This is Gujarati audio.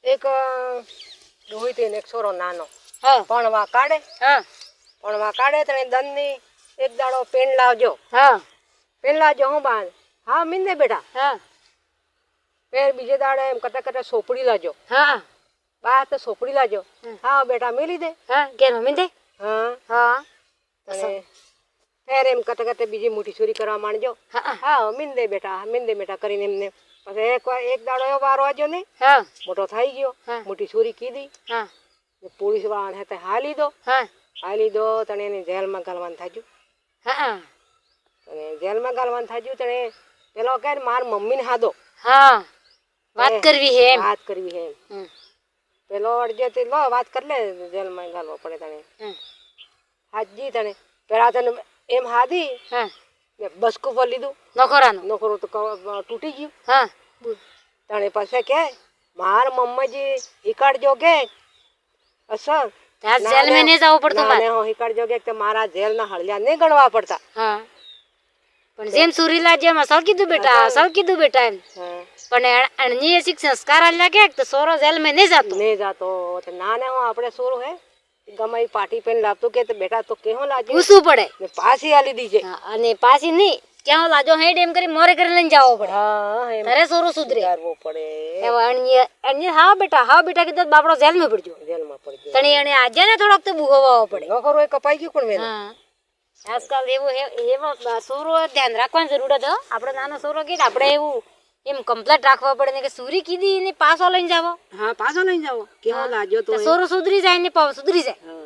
એક ડોહી તેને એક છોરો નાનો હા પણવા કાઢે હા તને દનની એક દાડો પેન લાવજો હા પેન લાવજો હું બાંધ હા મીંદે બેટા હા ફેર બીજે દાડે એમ કરતા કરતા સોપડી લાવજો હા બા તો સોપડી લાવજો હા બેટા મેલી દે હા કેનો મીંદે હા હા અને ફેર એમ કરતા કરતા બીજી મોટી ચોરી કરવા માંડજો હા હા મીંદે બેટા કરીને એમને પછી એક દાડો એવો વાર વાગ્યો નહીં હા મોટો થઈ ગયો હા. મોટી ચોરી કીધી હા પોલીસ વાળાને હાથે હા લીધો તને એને જેલમાં ગાલવાનું થાજ્યું હા અને જેલમાં ગાલવાનું થાજ્યું તને પેલો કહે ને માર મમ્મીને હાદો હા વાત કરવી હે એમ વાત કરવી હે એમ પેલો અડજે તે લો વાત કરી લે જેલમાં ગાલવો પડે તને હાજી તને પેલા તને એમ હાદી હા ને બસકું પર લીધું નોકરાનો નોકરો તો તૂટી ગયું હા તને પછી કે માર મમ્માજી હિકાડજો કે અસર ત્યાં જેલ में नहीं જવું પડતું મારે હો હિકાડજો કે મારા જેલના હળિયા નહીં ગણવા પડતા હા પણ જેમ સુરીલા જેમ અસલ કીધું બેટા એમ પણ અણની એસી સંસ્કાર આલ્યા કે તો સોરો જેલ में नहीं જાતો તો નાને હું આપણે સોરો હે ગમે પાટી પેન લાવતો કે બેટા તો કેવો લાગે પૂછવું પડે ને પાછી આલી દીજે અને પાછી નહીં ક્યાં લાજો હેડ એમ કરી મોરે કરી લઈને જાવો પડે હા એમ તારે સોરો સુધરે કરવો પડે એવા અણની હા બેટા કીધું બાપડો જેલ में પડજો તણી એને આજે ને થોડોક તો બુહવાવો પડે નોકરો એ કપાઈ ગયું પણ મેં હા આજકાલ એવો સોરો ધ્યાન રાખવાની જરૂર છે આપણે નાનો સોરો કે આપણે એવું એમ કમ્પ્લીટ રાખવા પડે ને કે સુરી કીધી ને પાછો લઈને જાવો હા પાછો લઈને જાવ કેવો લાગ્યો તો સોરો સુધરી જાય ને સુધરી જાય